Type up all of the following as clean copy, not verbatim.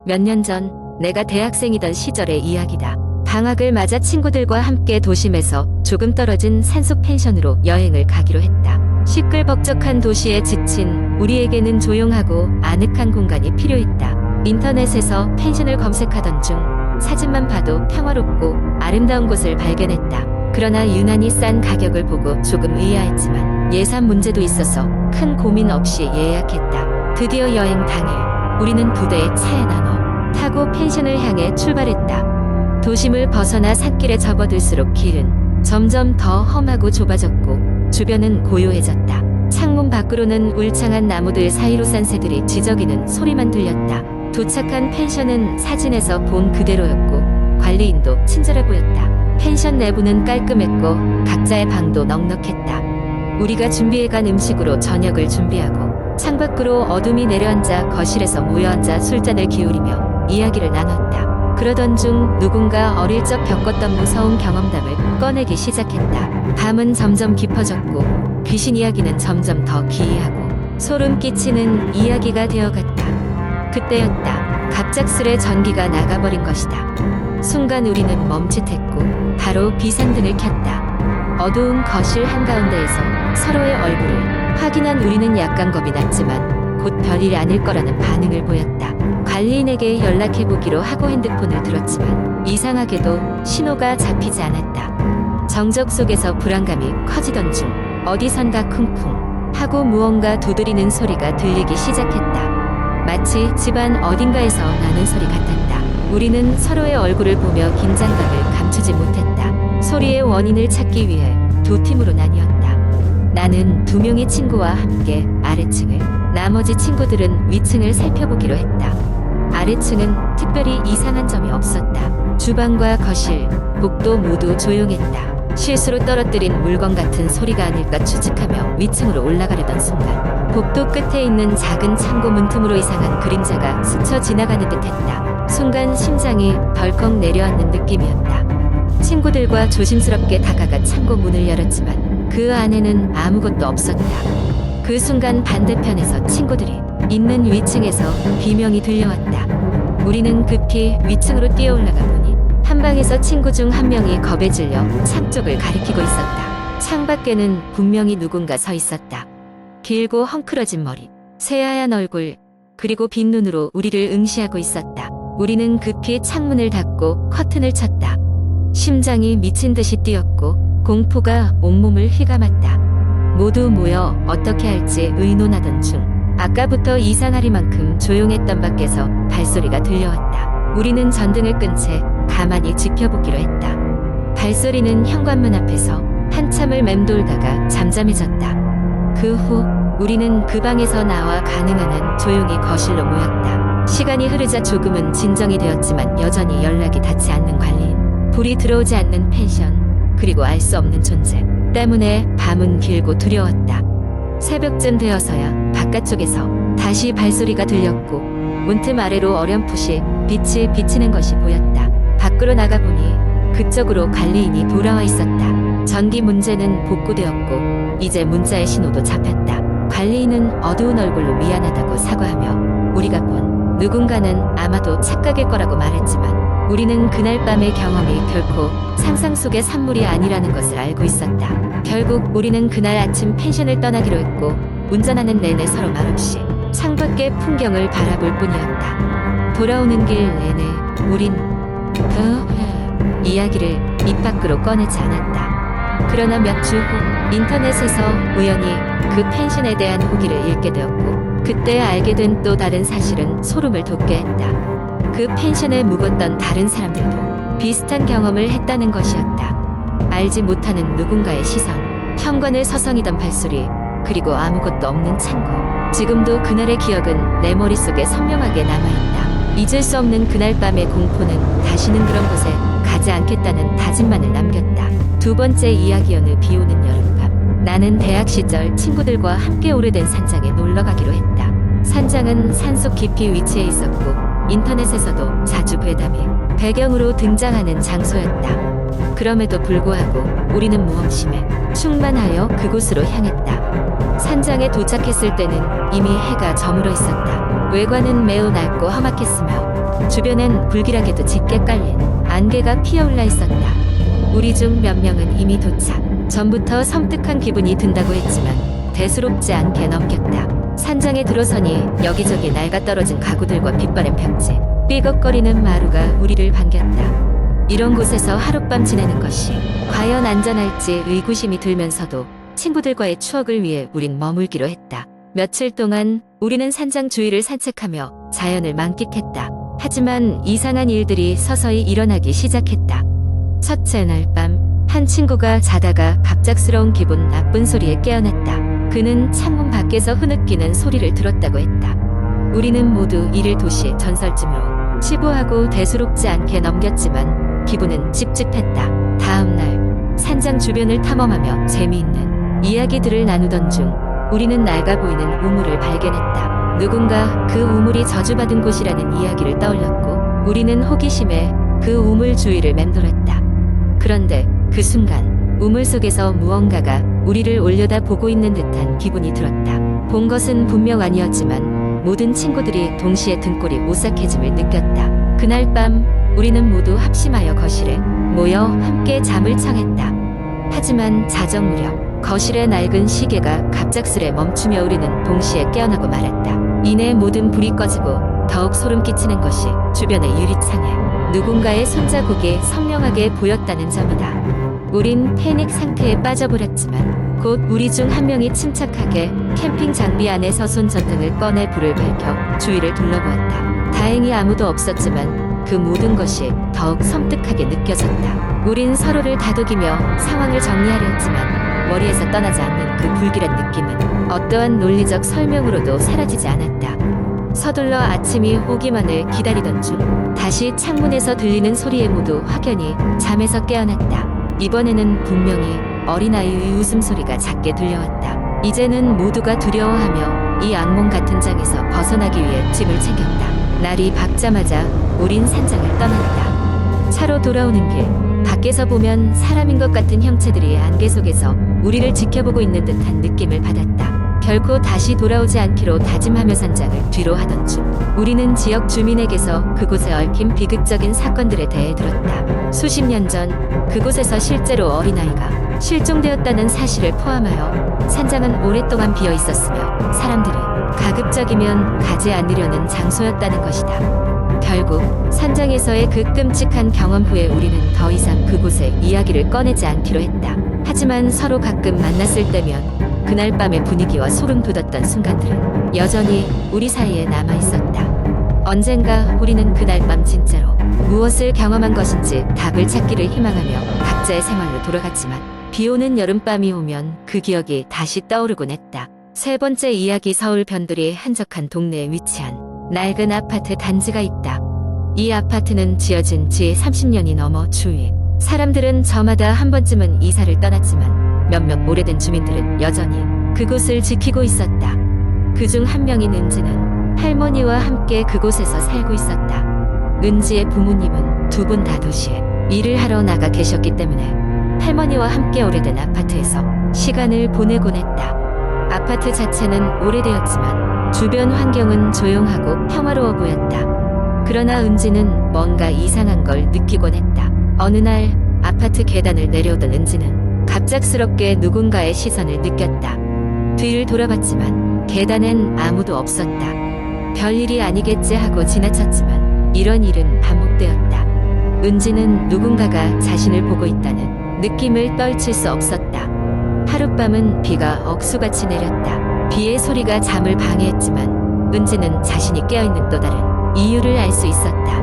몇 년 전 내가 대학생이던 시절의 이야기다. 방학을 맞아 친구들과 함께 도심에서 조금 떨어진 산속 펜션으로 여행을 가기로 했다. 시끌벅적한 도시에 지친 우리에게는 조용하고 아늑한 공간이 필요했다. 인터넷에서 펜션을 검색하던 중 사진만 봐도 평화롭고 아름다운 곳을 발견했다. 그러나 유난히 싼 가격을 보고 조금 의아했지만 예산 문제도 있어서 큰 고민 없이 예약했다. 드디어 여행 당일 우리는 두 대의 차에 나눠 타고 펜션을 향해 출발했다. 도심을 벗어나 산길에 접어들수록 길은 점점 더 험하고 좁아졌고 주변은 고요해졌다. 창문 밖으로는 울창한 나무들 사이로 싼 새들이 지저귀는 소리만 들렸다. 도착한 펜션은 사진에서 본 그대로였고 관리인도 친절해 보였다. 펜션 내부는 깔끔했고 각자의 방도 넉넉했다. 우리가 준비해간 음식으로 저녁을 준비하고 창밖으로 어둠이 내려앉아 거실에서 모여앉아 술잔을 기울이며 이야기를 나눴다. 그러던 중 누군가 어릴 적 겪었던 무서운 경험담을 꺼내기 시작했다. 밤은 점점 깊어졌고 귀신 이야기는 점점 더 기이하고 소름 끼치는 이야기가 되어갔다. 그때였다. 갑작스레 전기가 나가버린 것이다. 순간 우리는 멈칫했고 바로 비상등을 켰다. 어두운 거실 한가운데에서 서로의 얼굴을 확인한 우리는 약간 겁이 났지만 곧 별일이 아닐 거라는 반응을 보였다. 관리인에게 연락해보기로 하고 핸드폰을 들었지만 이상하게도 신호가 잡히지 않았다. 정적 속에서 불안감이 커지던 중 어디선가 쿵쿵 하고 무언가 두드리는 소리가 들리기 시작했다. 마치 집안 어딘가에서 나는 소리 같았다. 우리는 서로의 얼굴을 보며 긴장감을 감추지 못했다. 소리의 원인을 찾기 위해 두 팀으로 나뉘었다. 나는 두 명의 친구와 함께 아래층을, 나머지 친구들은 위층을 살펴보기로 했다. 아래층은 특별히 이상한 점이 없었다. 주방과 거실, 복도 모두 조용했다. 실수로 떨어뜨린 물건 같은 소리가 아닐까 추측하며 위층으로 올라가려던 순간 복도 끝에 있는 작은 창고 문틈으로 이상한 그림자가 스쳐 지나가는 듯했다. 순간 심장이 덜컥 내려앉는 느낌이었다. 친구들과 조심스럽게 다가가 창고 문을 열었지만 그 안에는 아무것도 없었다. 그 순간 반대편에서 친구들이 있는 위층에서 비명이 들려왔다. 우리는 급히 위층으로 뛰어올라가 보니 한 방에서 친구 중 한 명이 겁에 질려 창 쪽을 가리키고 있었다. 창 밖에는 분명히 누군가 서 있었다. 길고 헝클어진 머리, 새하얀 얼굴, 그리고 빈 눈으로 우리를 응시하고 있었다. 우리는 급히 창문을 닫고 커튼을 쳤다. 심장이 미친 듯이 뛰었고 공포가 온몸을 휘감았다. 모두 모여 어떻게 할지 의논하던 중 아까부터 이상하리만큼 조용했던 밖에서 발소리가 들려왔다. 우리는 전등을 끈 채 가만히 지켜보기로 했다. 발소리는 현관문 앞에서 한참을 맴돌다가 잠잠해졌다. 그 후 우리는 그 방에서 나와 가능한 한 조용히 거실로 모였다. 시간이 흐르자 조금은 진정이 되었지만 여전히 연락이 닿지 않는 관리인, 불이 들어오지 않는 펜션, 그리고 알 수 없는 존재 때문에 밤은 길고 두려웠다. 새벽쯤 되어서야 바깥쪽에서 다시 발소리가 들렸고 문틈 아래로 어렴풋이 빛이 비치는 것이 보였다. 밖으로 나가보니 그쪽으로 관리인이 돌아와 있었다. 전기 문제는 복구되었고 이제 문자의 신호도 잡혔다. 관리인은 어두운 얼굴로 미안하다고 사과하며 우리가 본 누군가는 아마도 착각일 거라고 말했지만 우리는 그날 밤의 경험이 결코 상상 속의 산물이 아니라는 것을 알고 있었다. 결국 우리는 그날 아침 펜션을 떠나기로 했고 운전하는 내내 서로 말없이 창밖의 풍경을 바라볼 뿐이었다. 돌아오는 길 내내 우린 그 이야기를 입 밖으로 꺼내지 않았다. 그러나 몇 주 후 인터넷에서 우연히 그 펜션에 대한 후기를 읽게 되었고 그때 알게 된 또 다른 사실은 소름을 돋게 했다. 그 펜션에 묵었던 다른 사람들도 비슷한 경험을 했다는 것이었다. 알지 못하는 누군가의 시선, 현관을 서성이던 발소리, 그리고 아무것도 없는 창고. 지금도 그날의 기억은 내 머릿속에 선명하게 남아있다. 잊을 수 없는 그날 밤의 공포는 다시는 그런 곳에 가지 않겠다는 다짐만을 남겼다. 두 번째 이야기. 어느 비오는 여름밤 나는 대학 시절 친구들과 함께 오래된 산장에 놀러가기로 했다. 산장은 산속 깊이 위치해 있었고 인터넷에서도 자주 괴담이 배경으로 등장하는 장소였다. 그럼에도 불구하고 우리는 모험심에 충만하여 그곳으로 향했다. 산장에 도착했을 때는 이미 해가 저물어 있었다. 외관은 매우 낡고 험악했으며 주변엔 불길하게도 짙게 깔린 안개가 피어올라 있었다. 우리 중 몇 명은 이미 도착 전부터 섬뜩한 기분이 든다고 했지만 대수롭지 않게 넘겼다. 산장에 들어서니 여기저기 낡아 떨어진 가구들과 빛바랜 벽지, 삐걱거리는 마루가 우리를 반겼다. 이런 곳에서 하룻밤 지내는 것이 과연 안전할지 의구심이 들면서도 친구들과의 추억을 위해 우린 머물기로 했다. 며칠 동안 우리는 산장 주위를 산책하며 자연을 만끽했다. 하지만 이상한 일들이 서서히 일어나기 시작했다. 첫째 날 밤, 한 친구가 자다가 갑작스러운 기분 나쁜 소리에 깨어났다. 그는 창문 밖에서 흐느끼는 소리를 들었다고 했다. 우리는 모두 이를 도시 전설쯤으로 치부하고 대수롭지 않게 넘겼지만 기분은 찝찝했다. 다음 날 산장 주변을 탐험하며 재미있는 이야기들을 나누던 중 우리는 낡아 보이는 우물을 발견했다. 누군가 그 우물이 저주받은 곳이라는 이야기를 떠올렸고 우리는 호기심에 그 우물 주위를 맴돌았다. 그런데 그 순간 우물 속에서 무언가가 우리를 올려다보고 있는 듯한 기분이 들었다. 본 것은 분명 아니었지만 모든 친구들이 동시에 등골이 오싹해짐을 느꼈다. 그날 밤 우리는 모두 합심하여 거실에 모여 함께 잠을 청했다. 하지만 자정 무렵 거실의 낡은 시계가 갑작스레 멈추며 우리는 동시에 깨어나고 말았다. 이내 모든 불이 꺼지고 더욱 소름 끼치는 것이 주변의 유리창에 누군가의 손자국이 선명하게 보였다는 점이다. 우린 패닉 상태에 빠져버렸지만 곧 우리 중 한 명이 침착하게 캠핑 장비 안에서 손전등을 꺼내 불을 밝혀 주위를 둘러보았다. 다행히 아무도 없었지만 그 모든 것이 더욱 섬뜩하게 느껴졌다. 우린 서로를 다독이며 상황을 정리하려 했지만 머리에서 떠나지 않는 그 불길한 느낌은 어떠한 논리적 설명으로도 사라지지 않았다. 서둘러 아침이 오기만을 기다리던 중 다시 창문에서 들리는 소리에 모두 확연히 잠에서 깨어났다. 이번에는 분명히 어린아이의 웃음소리가 작게 들려왔다. 이제는 모두가 두려워하며 이 악몽 같은 장에서 벗어나기 위해 짐을 챙겼다. 날이 밝자마자 우린 산장을 떠났다. 차로 돌아오는 길, 밖에서 보면 사람인 것 같은 형체들이 안개 속에서 우리를 지켜보고 있는 듯한 느낌을 받았다. 결코 다시 돌아오지 않기로 다짐하며 산장을 뒤로 하던 중 우리는 지역 주민에게서 그곳에 얽힌 비극적인 사건들에 대해 들었다. 수십 년 전 그곳에서 실제로 어린아이가 실종되었다는 사실을 포함하여 산장은 오랫동안 비어 있었으며 사람들이 가급적이면 가지 않으려는 장소였다는 것이다. 결국 산장에서의 그 끔찍한 경험 후에 우리는 더 이상 그곳에 이야기를 꺼내지 않기로 했다. 하지만 서로 가끔 만났을 때면 그날 밤의 분위기와 소름 돋았던 순간들은 여전히 우리 사이에 남아있었다. 언젠가 우리는 그날 밤 진짜로 무엇을 경험한 것인지 답을 찾기를 희망하며 각자의 생활로 돌아갔지만 비오는 여름밤이 오면 그 기억이 다시 떠오르곤 했다. 세 번째 이야기, 서울 변두리 한적한 동네에 위치한 낡은 아파트 단지가 있다. 이 아파트는 지어진 지 30년이 넘어 주위 사람들은 저마다 한 번쯤은 이사를 떠났지만 몇몇 오래된 주민들은 여전히 그곳을 지키고 있었다. 그중 한 명인 은지는 할머니와 함께 그곳에서 살고 있었다. 은지의 부모님은 두 분 다 도시에 일을 하러 나가 계셨기 때문에 할머니와 함께 오래된 아파트에서 시간을 보내곤 했다. 아파트 자체는 오래되었지만 주변 환경은 조용하고 평화로워 보였다. 그러나 은지는 뭔가 이상한 걸 느끼곤 했다. 어느 날 아파트 계단을 내려오던 은지는 갑작스럽게 누군가의 시선을 느꼈다. 뒤를 돌아봤지만 계단엔 아무도 없었다. 별일이 아니겠지 하고 지나쳤지만 이런 일은 반복되었다. 은지는 누군가가 자신을 보고 있다는 느낌을 떨칠 수 없었다. 하룻밤은 비가 억수같이 내렸다. 비의 소리가 잠을 방해했지만 은지는 자신이 깨어있는 또 다른 이유를 알 수 있었다.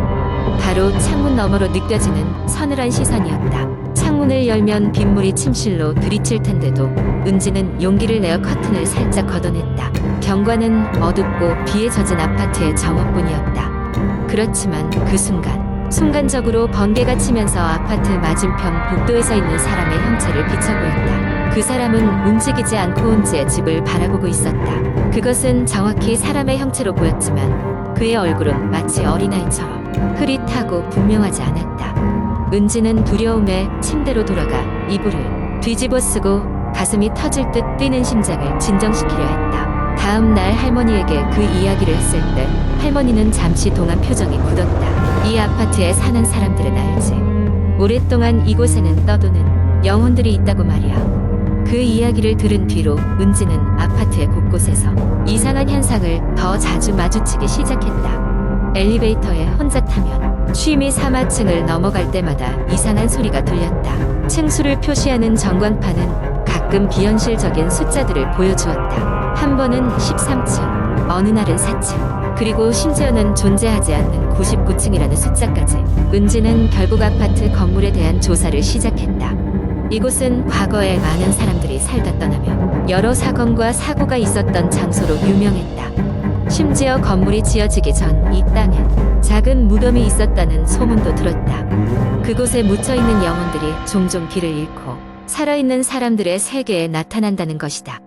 바로 창문 너머로 느껴지는 서늘한 시선이었다. 창문을 열면 빗물이 침실로 들이칠 텐데도 은지는 용기를 내어 커튼을 살짝 걷어냈다. 경관은 어둡고 비에 젖은 아파트의 정원뿐이었다. 그렇지만 그 순간적으로 번개가 치면서 아파트 맞은편 복도에 서 있는 사람의 형체를 비춰보였다. 그 사람은 움직이지 않고 은지의 집을 바라보고 있었다. 그것은 정확히 사람의 형체로 보였지만 그의 얼굴은 마치 어린아이처럼 흐릿하고 분명하지 않았다. 은지는 두려움에 침대로 돌아가 이불을 뒤집어 쓰고 가슴이 터질 듯 뛰는 심장을 진정시키려 했다. 다음 날 할머니에게 그 이야기를 했을 때 할머니는 잠시 동안 표정이 굳었다. 이 아파트에 사는 사람들은 알지. 오랫동안 이곳에는 떠도는 영혼들이 있다고 말이야. 그 이야기를 들은 뒤로 은지는 아파트의 곳곳에서 이상한 현상을 더 자주 마주치기 시작했다. 엘리베이터에 혼자 타면 쉼이 3하층을 넘어갈 때마다 이상한 소리가 들렸다. 층수를 표시하는 전광판은 가끔 비현실적인 숫자들을 보여주었다. 한 번은 13층, 어느 날은 4층, 그리고 심지어는 존재하지 않는 99층이라는 숫자까지. 은지는 결국 아파트 건물에 대한 조사를 시작했다. 이곳은 과거에 많은 사람들이 살다 떠나며 여러 사건과 사고가 있었던 장소로 유명했다. 심지어 건물이 지어지기 전 이 땅엔 작은 무덤이 있었다는 소문도 들었다. 그곳에 묻혀있는 영혼들이 종종 길을 잃고 살아있는 사람들의 세계에 나타난다는 것이다.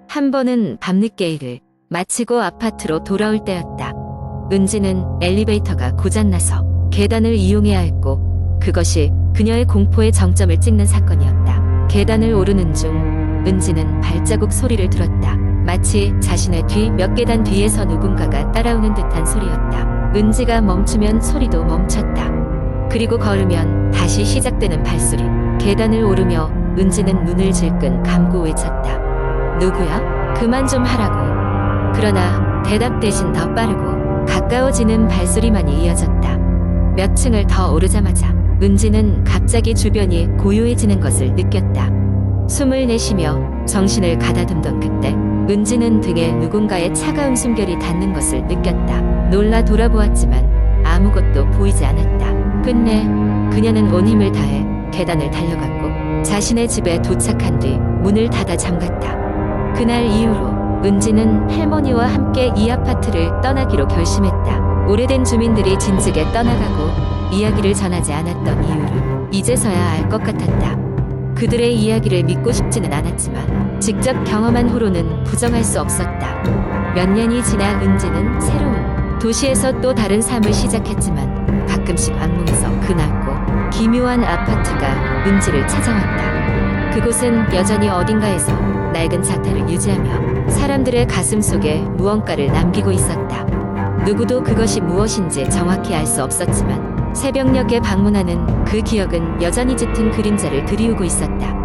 한 번은 밤늦게 일을 마치고 아파트로 돌아올 때였다. 은지는 엘리베이터가 고장나서 계단을 이용해야 했고 그것이 그녀의 공포의 정점을 찍는 사건이었다. 계단을 오르는 중 은지는 발자국 소리를 들었다. 마치 자신의 뒤 몇 계단 뒤에서 누군가가 따라오는 듯한 소리였다. 은지가 멈추면 소리도 멈췄다. 그리고 걸으면 다시 시작되는 발소리. 계단을 오르며 은지는 눈을 질끈 감고 외쳤다. 누구야? 그만 좀 하라고. 그러나 대답 대신 더 빠르고 가까워지는 발소리만이 이어졌다. 몇 층을 더 오르자마자 은지는 갑자기 주변이 고요해지는 것을 느꼈다. 숨을 내쉬며 정신을 가다듬던 그때 은지는 등에 누군가의 차가운 숨결이 닿는 것을 느꼈다. 놀라 돌아보았지만 아무것도 보이지 않았다. 끝내 그녀는 온 힘을 다해 계단을 달려갔고 자신의 집에 도착한 뒤 문을 닫아 잠갔다. 그날 이후로 은지는 할머니와 함께 이 아파트를 떠나기로 결심했다. 오래된 주민들이 진즉에 떠나가고 이야기를 전하지 않았던 이유를 이제서야 알 것 같았다. 그들의 이야기를 믿고 싶지는 않았지만 직접 경험한 후로는 부정할 수 없었다. 몇 년이 지나 은지는 새로운 도시에서 또 다른 삶을 시작했지만 가끔씩 악몽에서 그 낮고 기묘한 아파트가 은지를 찾아왔다. 그곳은 여전히 어딘가에서 낡은 자태를 유지하며 사람들의 가슴 속에 무언가를 남기고 있었다. 누구도 그것이 무엇인지 정확히 알 수 없었지만 새벽녘에 방문하는 그 기억은 여전히 짙은 그림자를 드리우고 있었다.